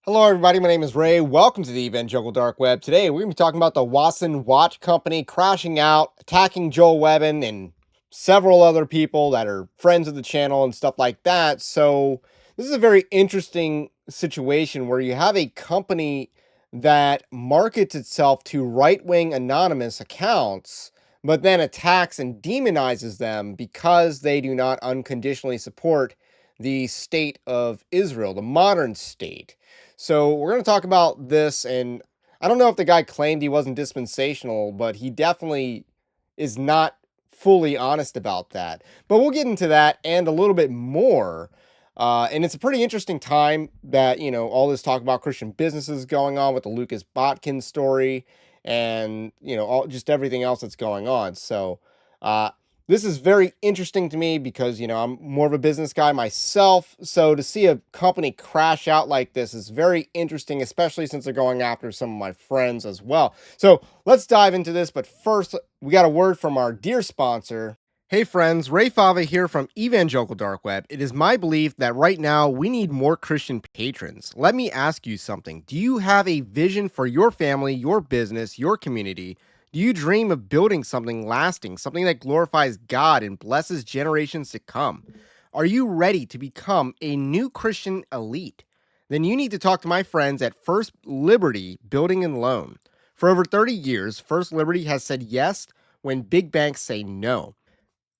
Hello, everybody. My name is Ray. Welcome to the Evangelical Dark Web. Today, we're going to be talking about the Wasson watch company crashing out, attacking Joel Webbon and several other people that are friends of the channel and stuff like that. So, this is a very interesting situation where you have a company that markets itself to right wing anonymous accounts, but then attacks and demonizes them because they do not unconditionally support the state of Israel, the modern state. So we're going to talk about this, and I don't know if the guy claimed he wasn't dispensational, but he definitely is not fully honest about that. But we'll get into that and a little bit more. And it's a pretty interesting time that, all this talk about Christian businesses going on with the Lucas Botkin story and, all just everything else that's going on. So, uh, this is very interesting to me because, I'm more of a business guy myself. So to see a company crash out like this is very interesting, especially since they're going after some of my friends as well. So let's dive into this. But first, we got a word from our dear sponsor. Hey friends, Ray Fava here from Evangelical Dark Web. It is my belief that right now we need more Christian patrons. Let me ask you something. Do you have a vision for your family, your business, your community? Do you dream of building something lasting, something that glorifies God and blesses generations to come? Are you ready to become a new Christian elite? Then you need to talk to my friends at First Liberty Building and Loan. For over 30 years, First Liberty has said yes when big banks say no.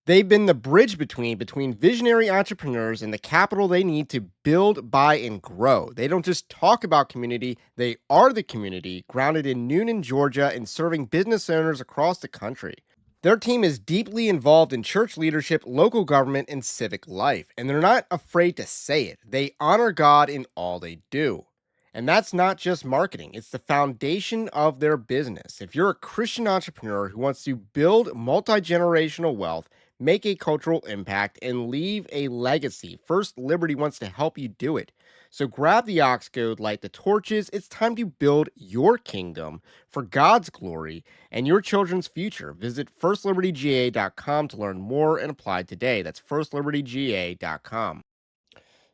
They've been the bridge between visionary entrepreneurs and the capital they need to build, buy, and grow. They don't just talk about community, they are the community, grounded in Noonan, Georgia, and serving business owners across the country. Their team is deeply involved in church leadership, local government, and civic life, and they're not afraid to say it. They honor God in all they do. And that's not just marketing, it's the foundation of their business. If you're a Christian entrepreneur who wants to build multi generational wealth, make a cultural impact, and leave a legacy, First Liberty wants to help you do it. So grab the ox goad, light the torches. It's time to build your kingdom for God's glory and your children's future. Visit firstlibertyga.com to learn more and apply today. That's firstlibertyga.com.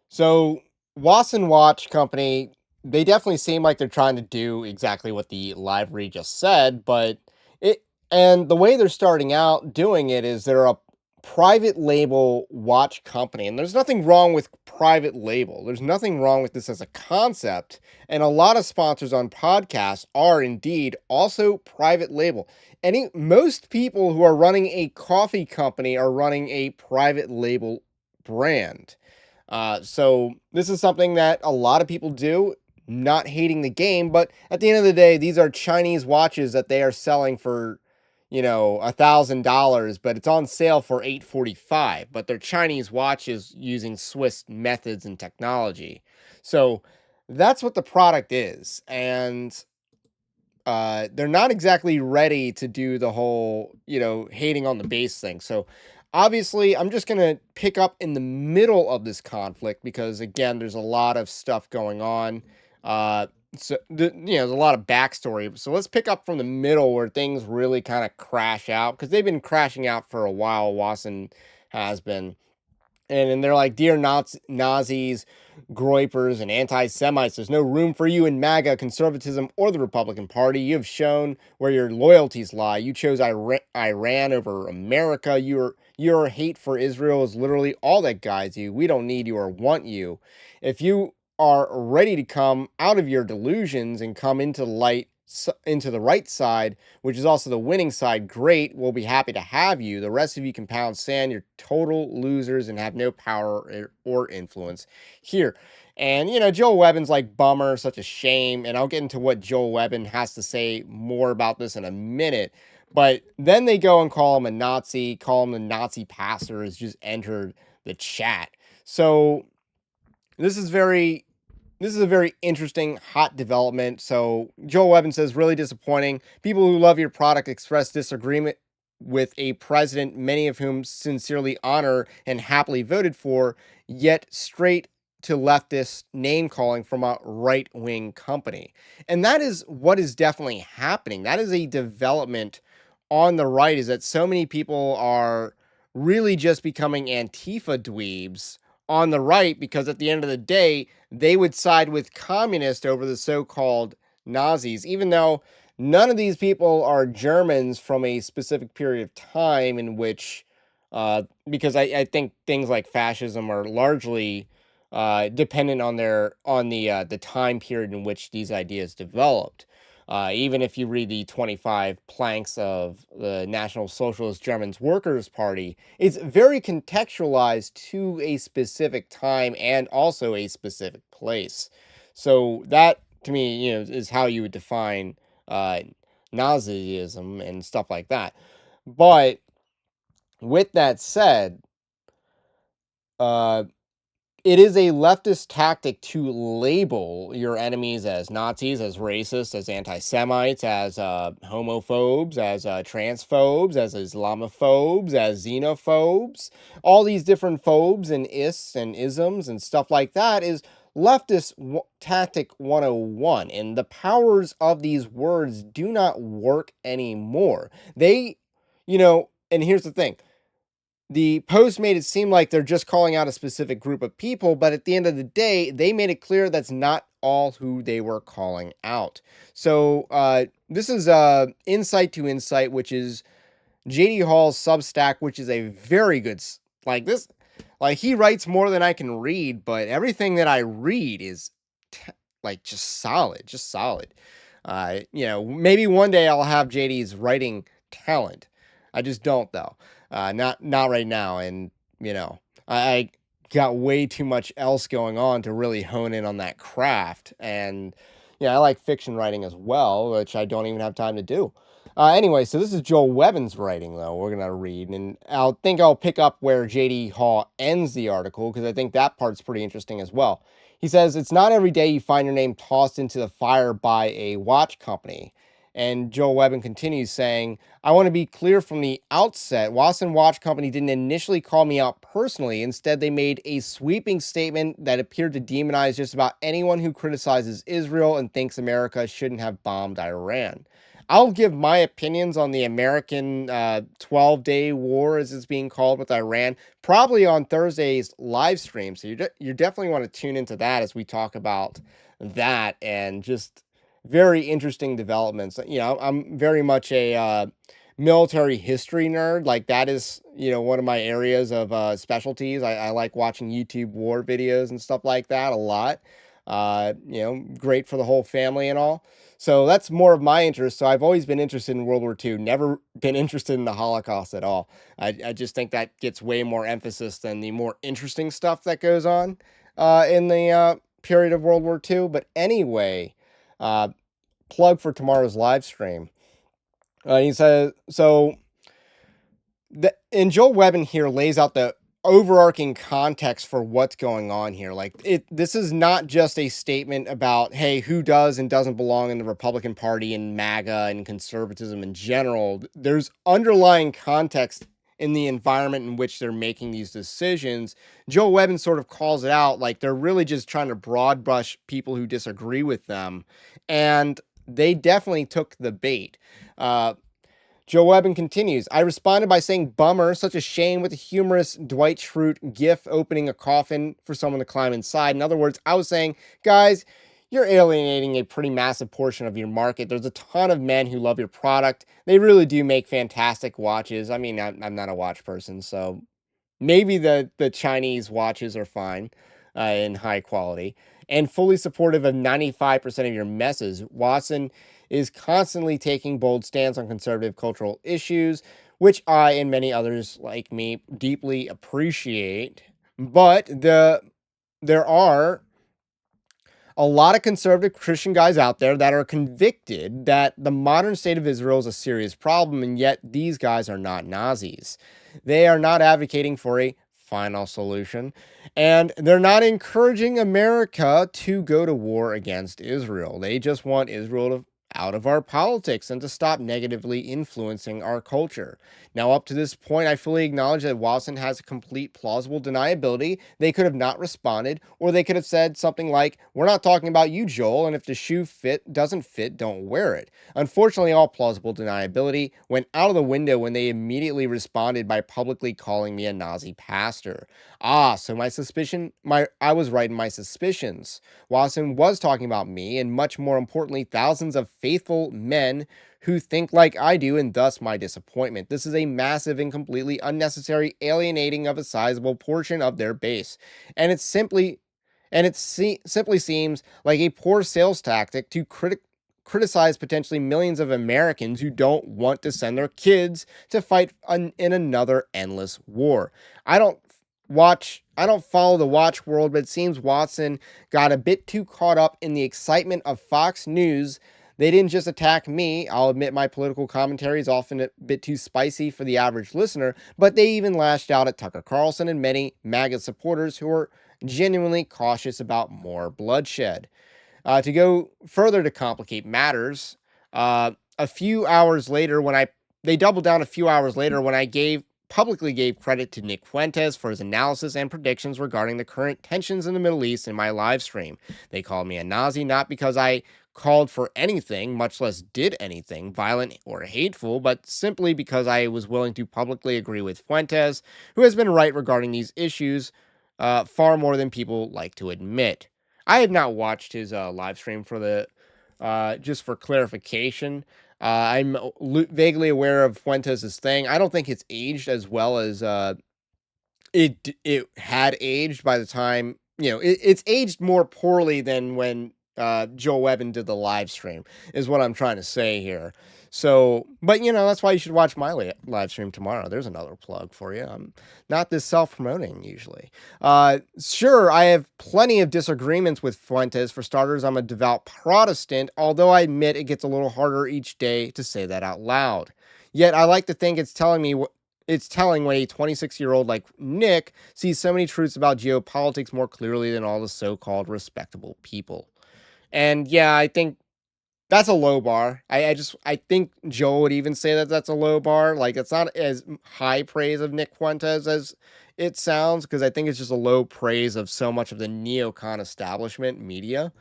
So, Wasson Watch Company, they definitely seem like they're trying to do exactly what the live read just said, but it and the way they're starting out doing it is they're a private label watch company. And there's nothing wrong with private label. There's nothing wrong with this as a concept. And a lot of sponsors on podcasts are indeed also private label. Most people who are running a coffee company are running a private label brand. So this is something that a lot of people do, not hating the game, but at the end of the day, these are Chinese watches that they are selling for, $1,000, but it's on sale for $845. But they're Chinese watches using Swiss methods and technology. So that's what the product is, and they're not exactly ready to do the whole, hating on the base thing. So obviously, I'm just going to pick up in the middle of this conflict because, again, there's a lot of stuff going on. There's a lot of backstory. So let's pick up from the middle where things really kind of crash out because they've been crashing out for a while. Wasson has been. And they're like, dear Nazis, groypers, and anti Semites, there's no room for you in MAGA, conservatism, or the Republican Party. You have shown where your loyalties lie. You chose Iran over America. Your hate for Israel is literally all that guides you. We don't need you or want you. If you are ready to come out of your delusions and come into the light, into the right side, which is also the winning side, great. We'll be happy to have you. The rest of you can pound sand. You're total losers and have no power or influence here. And, Joel Webbon's like, bummer, such a shame. And I'll get into what Joel Webbon has to say more about this in a minute. But then they go and call him a Nazi, call him the Nazi pastor has just entered the chat. So this is a very interesting, hot development. So Joel Webbon says, really disappointing. People who love your product express disagreement with a president, many of whom sincerely honor and happily voted for, yet straight to leftist name calling from a right wing company. And that is what is definitely happening. That is a development on the right, is that so many people are really just becoming Antifa dweebs on the right, because at the end of the day, they would side with communists over the so-called Nazis, even though none of these people are Germans from a specific period of time in which, because I think things like fascism are largely dependent on the time period in which these ideas developed. Even if you read the 25 planks of the National Socialist Germans Workers' Party, it's very contextualized to a specific time and also a specific place. So that, to me, is how you would define uh, Nazism and stuff like that. But with that said, uh, it is a leftist tactic to label your enemies as Nazis, as racists, as anti-Semites, as homophobes, as transphobes, as Islamophobes, as xenophobes. All these different phobes and ists and isms and stuff like that is leftist tactic 101. And the powers of these words do not work anymore. And here's the thing, the post made it seem like they're just calling out a specific group of people, but at the end of the day, they made it clear that's not all who they were calling out. So this is Insight to Insight, which is JD Hall's Substack, which is a very good, like this, like he writes more than I can read, but everything that I read is like just solid, just solid. Maybe one day I'll have JD's writing talent. I just don't though. Not right now. And I got way too much else going on to really hone in on that craft. And I like fiction writing as well, which I don't even have time to do. Anyway, so this is Joel Webbon's writing, though. We're going to read, and I'll pick up where J.D. Hall ends the article, because I think that part's pretty interesting as well. He says, "It's not every day you find your name tossed into the fire by a watch company." And Joel Webbon continues saying, "I want to be clear from the outset, Wasson Watch Company didn't initially call me out personally. Instead, they made a sweeping statement that appeared to demonize just about anyone who criticizes Israel and thinks America shouldn't have bombed Iran. I'll give my opinions on the American 12-day war, as it's being called, with Iran, probably on Thursday's live stream. So you definitely want to tune into that as we talk about that and just very interesting developments. I'm very much a military history nerd. Like that is, one of my areas of specialties. I like watching YouTube war videos and stuff like that a lot. Great for the whole family and all. So that's more of my interest. So I've always been interested in World War II, never been interested in the Holocaust at all. I just think that gets way more emphasis than the more interesting stuff that goes on in the period of World War II. But anyway, plug for tomorrow's live stream. He says, and Joel Webbon here lays out the overarching context for what's going on here. Like this is not just a statement about, hey, who does and doesn't belong in the Republican Party and MAGA and conservatism in general. There's underlying context in the environment in which they're making these decisions. Joel Webbon sort of calls it out like they're really just trying to broad brush people who disagree with them. And they definitely took the bait. Joe Webbon continues, "I responded by saying, bummer, such a shame, with a humorous Dwight Schrute gif opening a coffin for someone to climb inside. In other words, I was saying, guys, you're alienating a pretty massive portion of your market. There's a ton of men who love your product. They really do make fantastic watches. I mean, I'm not a watch person, so maybe the Chinese watches are fine in high quality, and fully supportive of 95% of your messes. Wasson is constantly taking bold stands on conservative cultural issues, which I and many others like me deeply appreciate. But there are a lot of conservative Christian guys out there that are convicted that the modern state of Israel is a serious problem, and yet these guys are not Nazis. They are not advocating for a final solution, and they're not encouraging America to go to war against Israel. They just want Israel to out of our politics and to stop negatively influencing our culture. Now, up to this point, I fully acknowledge that Wasson has a complete plausible deniability. They could have not responded, or they could have said something like, "We're not talking about you, Joel, and if the shoe doesn't fit, don't wear it." Unfortunately, all plausible deniability went out of the window when they immediately responded by publicly calling me a Nazi pastor. So I was right in my suspicions. Wasson was talking about me, and much more importantly, thousands of faithful men who think like I do, and thus my disappointment. This is a massive and completely unnecessary alienating of a sizable portion of their base, and simply seems like a poor sales tactic to criticize potentially millions of Americans who don't want to send their kids to fight in another endless war. I don't I don't follow the watch world, but it seems Watson got a bit too caught up in the excitement of Fox News. They didn't just attack me. I'll admit my political commentary is often a bit too spicy for the average listener, but they even lashed out at Tucker Carlson and many MAGA supporters who are genuinely cautious about more bloodshed. To go further to complicate matters, a few hours later, they doubled down a few hours later when I publicly gave credit to Nick Fuentes for his analysis and predictions regarding the current tensions in the Middle East in my live stream. They called me a Nazi not because I called for anything, much less did anything violent or hateful, but simply because I was willing to publicly agree with Fuentes, who has been right regarding these issues far more than people like to admit. I have not watched his live stream for just for clarification. I'm vaguely aware of Fuentes' thing. I don't think it's aged as well as it had aged by the time, it's aged more poorly than when Joe Webbon did the live stream, is what I'm trying to say here. So, but that's why you should watch my live stream tomorrow. There's another plug for you. I'm not this self-promoting usually. Sure, I have plenty of disagreements with Fuentes. For starters, I'm a devout Protestant, although I admit it gets a little harder each day to say that out loud. Yet I like to think it's telling when a 26-year-old like Nick sees so many truths about geopolitics more clearly than all the so-called respectable people. And yeah, I think that's a low bar. I think Joe would even say that that's a low bar. Like, it's not as high praise of Nick Fuentes as it sounds, because I think it's just a low praise of so much of the neocon establishment media.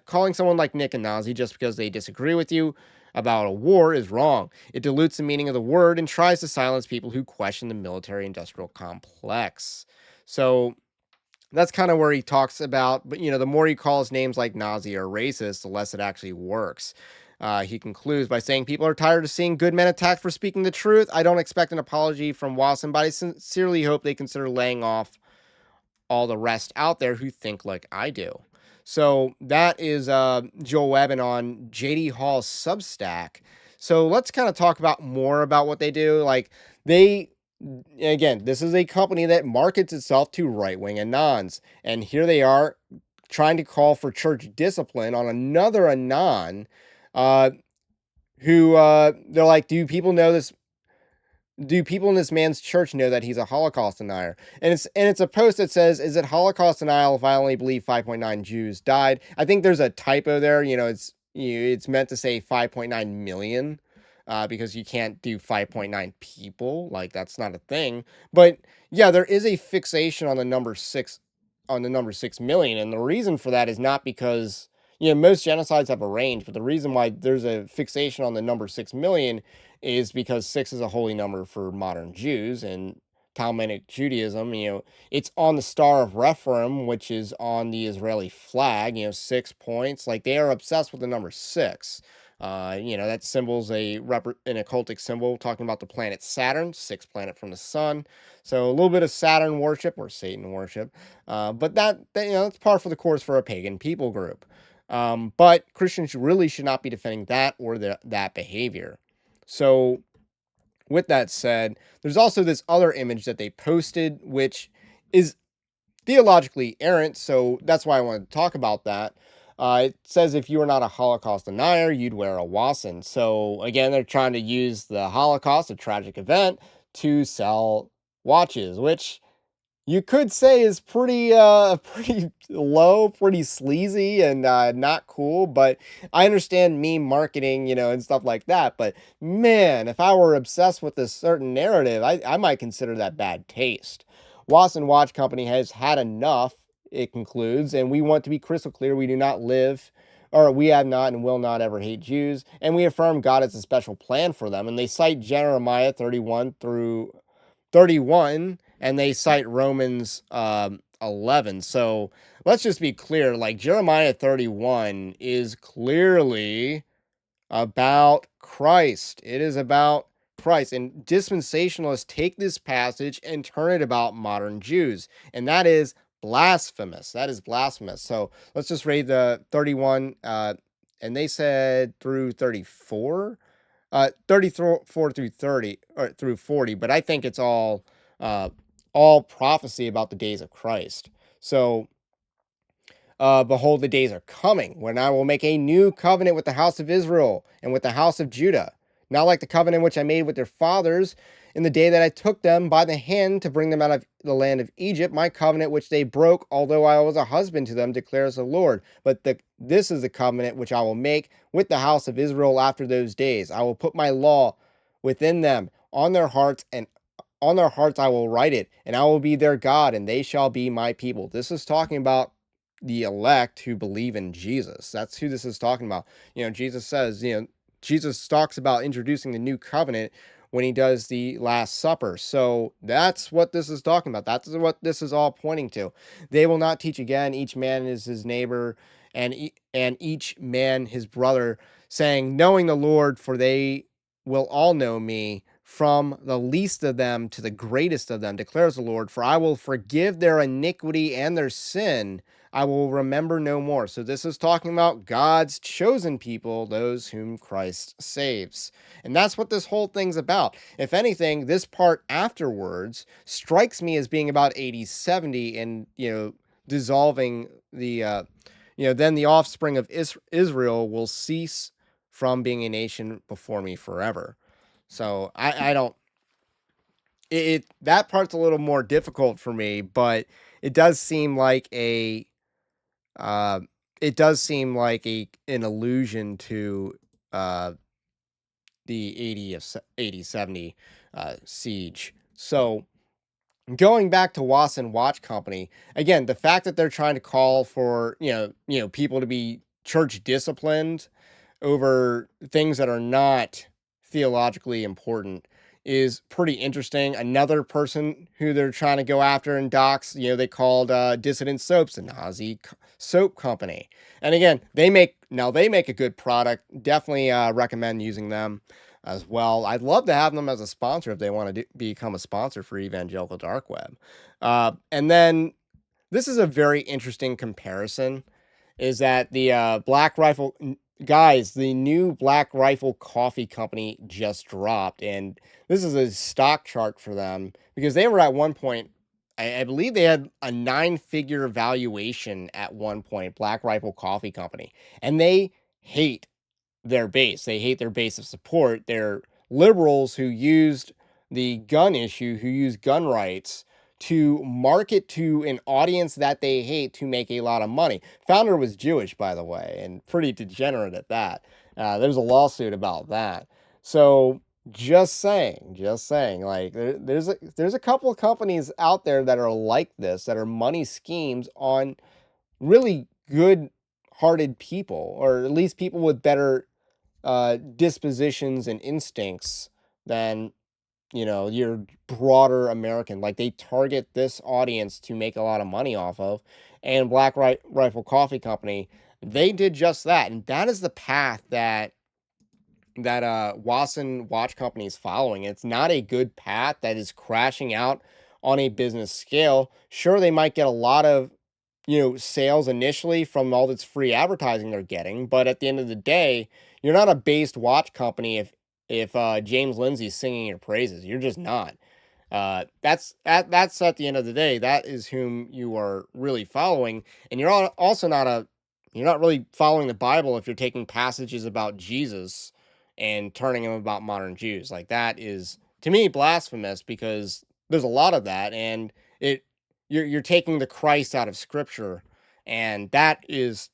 Calling someone like Nick a Nazi just because they disagree with you about a war is wrong. It dilutes the meaning of the word and tries to silence people who question the military industrial complex. So that's kind of where he talks about, but the more he calls names like Nazi or racist, the less it actually works. He concludes by saying, "People are tired of seeing good men attacked for speaking the truth. I don't expect an apology from Wasson, but I sincerely hope they consider laying off all the rest out there who think like I do." So that is Joel Webbon on JD Hall's Substack. So let's kind of talk about more about what they do. Like, they again, this is a company that markets itself to right-wing Anons, and here they are trying to call for church discipline on another Anon, uh, who they're like, do people in this man's church know that he's a Holocaust denier? And it's a post that says, "Is it Holocaust denial if I only believe 5.9 Jews died?" I think there's a typo there. It's meant to say 5.9 million, because you can't do 5.9 people. Like, that's not a thing. But yeah, there is a fixation on the number 6 million, and the reason for that is not because most genocides have a range, but the reason why there's a fixation on the number 6 million is because six is a holy number for modern Jews, and Talmudic Judaism, it's on the Star of Rephaim, which is on the Israeli flag, 6 points. Like, they are obsessed with the number six. That symbol's an occultic symbol talking about the planet Saturn, sixth planet from the sun. So a little bit of Saturn worship or Satan worship. But that's par for the course for a pagan people group. But Christians really should not be defending that or that behavior. So, with that said, there's also this other image that they posted, which is theologically errant. So that's why I wanted to talk about that. It says if you were not a Holocaust denier, you'd wear a Wasson. So again, they're trying to use the Holocaust, a tragic event, to sell watches, which you could say is pretty pretty low, pretty sleazy, and not cool. But I understand meme marketing, and stuff like that. But man, if I were obsessed with a certain narrative, I might consider that bad taste. Wasson Watch Company has had enough, it concludes, and we want to be crystal clear: we do not live, or we have not and will not ever hate Jews, and we affirm God has a special plan for them. And they cite Jeremiah 31 through 31, and they cite Romans 11. So let's just be clear, like Jeremiah 31 is clearly about Christ. It is about Christ. And dispensationalists take this passage and turn it about modern Jews. And that is blasphemous. That is blasphemous. So let's just read the 31, and they said through 34. 34 through 30 or through 40, but I think it's all prophecy about the days of Christ. So behold, the days are coming when I will make a new covenant with the house of Israel and with the house of Judah, not like the covenant which I made with their fathers in the day that I took them by the hand to bring them out of the land of Egypt, my covenant which they broke, although I was a husband to them, declares the Lord. But this is the covenant which I will make with the house of Israel after those days. I will put my law within them on their hearts, and on their hearts I will write it, and I will be their God, and they shall be my people. This is talking about the elect who believe in Jesus. That's who this is talking about. Jesus says, Jesus talks about introducing the new covenant when he does the Last Supper. So that's what this is talking about. That's what this is all pointing to. They will not teach again, each man is his neighbor, and each man his brother, saying, knowing the Lord, for they will all know me, from the least of them to the greatest of them, declares the Lord. For I will forgive their iniquity and their sin I will remember no more. So this is talking about God's chosen people, those whom Christ saves. And that's what this whole thing's about. If anything, this part afterwards strikes me as being about 80, 70 and, dissolving the, then the offspring of Israel will cease from being a nation before me forever. So I don't, that part's a little more difficult for me, but it does seem like uh, an allusion to uh, the 80 70 siege. So going back to Wasson Watch Company, again, the fact that they're trying to call for people to be church disciplined over things that are not theologically important is pretty interesting. Another person who they're trying to go after in docs, they called Dissident Soaps, a Nazi soap company. And again, they make a good product. Definitely recommend using them as well. I'd love to have them as a sponsor if they want to become a sponsor for Evangelical Dark Web. And then this is a very interesting comparison, is that the Black Rifle guys, the new Black Rifle Coffee Company just dropped, and this is a stock chart for them because they were at one point, I believe they had a 9-figure valuation at one point, Black Rifle Coffee Company, and they hate their base. They hate their base of support. They're liberals who used the gun issue, who used gun rights to market to an audience that they hate to make a lot of money. Founder was Jewish, by the way, and pretty degenerate at that. There's a lawsuit about that. So just saying, like there's a couple of companies out there that are like this, that are money schemes on really good-hearted people, or at least people with better dispositions and instincts than your broader American. Like, they target this audience to make a lot of money off of. And Black Rifle Coffee Company, they did just that, and that is the path that Wasson Watch Company is following. It's not a good path that is crashing out on a business scale. Sure, they might get a lot of sales initially from all this free advertising they're getting, but at the end of the day, you're not a based watch company if James Lindsay's singing your praises. You're just not. That's at the end of the day, that is whom you are really following, and also you're not really following the Bible if you're taking passages about Jesus and turning them about modern Jews. Like, that is, to me, blasphemous, because there's a lot of that, and it you're taking the Christ out of Scripture, and that's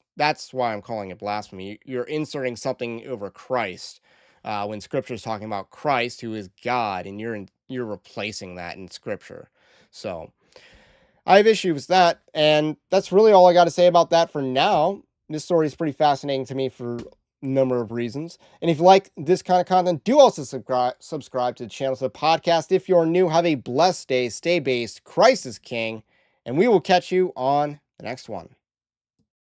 why I'm calling it blasphemy. You're inserting something over Christ when Scripture is talking about Christ, who is God, and you're replacing that in Scripture. So I have issues with that, and that's really all I got to say about that for now. This story is pretty fascinating to me for a number of reasons. And if you like this kind of content, do also subscribe to the channel, to the podcast. If you're new, have a blessed day, stay based, Christ is King, and we will catch you on the next one.